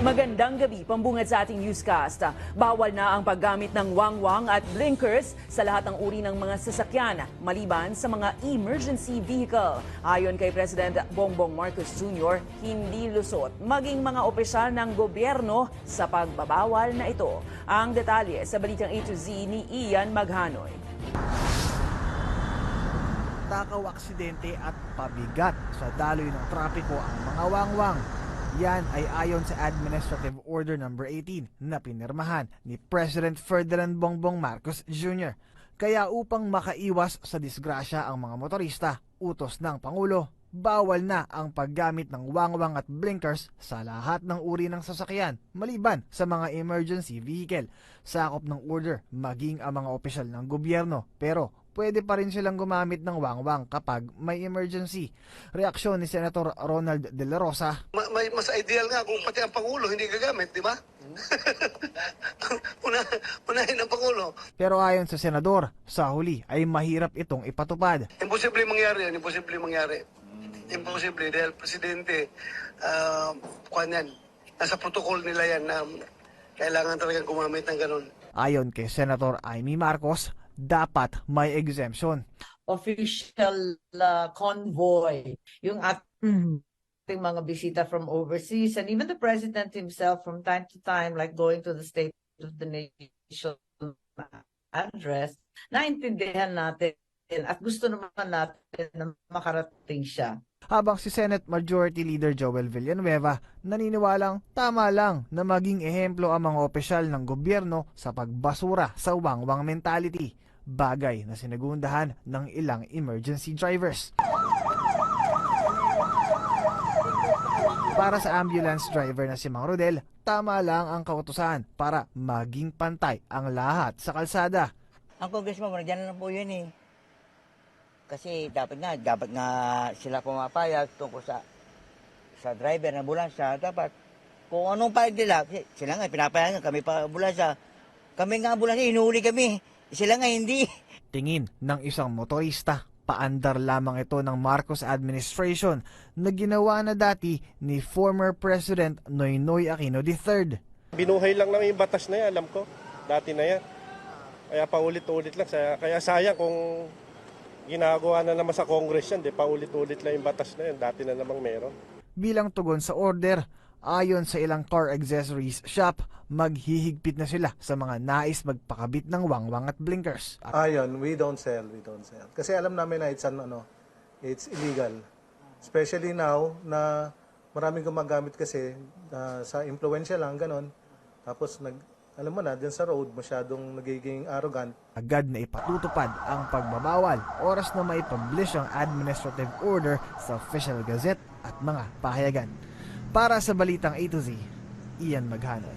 Magandang gabi, pambungad sa ating newscast. Bawal na ang paggamit ng wangwang at blinkers sa lahat ng uri ng mga sasakyan, maliban sa mga emergency vehicle. Ayon kay President Bongbong Marcos Jr., hindi lusot maging mga opisyal ng gobyerno sa pagbabawal na ito. Ang detalye sa balitang A to Z ni Ian Maghanoy. Takaw aksidente at pabigat sa daloy ng trapiko ang mga wangwang. Yan ay ayon sa Administrative Order No. 18 na pinirmahan ni President Ferdinand Bongbong Marcos Jr. Kaya upang makaiwas sa disgrasya ang mga motorista, utos ng Pangulo, bawal na ang paggamit ng wangwang at blinkers sa lahat ng uri ng sasakyan, maliban sa mga emergency vehicle. Sakop ng order maging ang mga opisyal ng gobyerno, pero pwede pa rin silang gumamit ng wangwang kapag may emergency. Reaksyon ni Senator Ronald De La Rosa. Mas ideal nga kung pati ang Pangulo hindi gagamit, di ba? Unahin ang Pangulo. Pero ayon sa Senador, sa huli ay mahirap itong ipatupad. Imposible mangyari yan, imposible mangyari. Imposible dahil Presidente, nasa protocol nila yan na kailangan talagang gumamit ng ganun. Ayon kay Senator Amy Marcos, dapat may exemption. Official convoy, yung ating mga bisita from overseas, and even the President himself from time to time, like going to the State of the Nation address, naintindihan natin at gusto naman natin na makarating siya. Habang si Senate Majority Leader Joel Villanueva naniniwalang tama lang na maging ehemplo ang mga opisyal ng gobyerno sa pagbasura sa wangwang mentality, bagay na sinagundahan ng ilang emergency drivers. Para sa ambulance driver na si Mang Rodel, tama lang ang kautusan para maging pantay ang lahat sa kalsada. Ang congressman, nandiyan na po yun eh. Kasi dapat nga sila pumapayag tungkol sa driver ng ambulansya. Dapat kung anong payag nila, sila nga pinapayagan kami pa ambulansya. Kami nga ambulansya, inuuli kami. Sila nga hindi. Tingin ng isang motorista, paandar lamang ito ng Marcos administration na ginawa na dati ni former President Noynoy Aquino III. Binuhay lang namin yung batas na yan, alam ko. Dati na yan. Kaya paulit-ulit lang. Kaya sayang kung ginagawa na naman sa Congress yan, paulit-ulit lang yung batas na yan. Dati na namang meron. Bilang tugon sa order, ayon sa ilang car accessories shop, maghihigpit na sila sa mga nais magpakabit ng wangwang at blinkers. Ayon, we don't sell. Kasi alam namin na it's illegal. Especially now na maraming gumagamit kasi sa impluensya lang, ganon. Tapos alam mo na, dyan sa road, masyadong nagiging arrogant. Agad na ipatutupad ang pagbabawal, oras na maipublish ang administrative order sa Official Gazette at mga pahayagan. Para sa Balitang A to Z, Ian Maghanoy.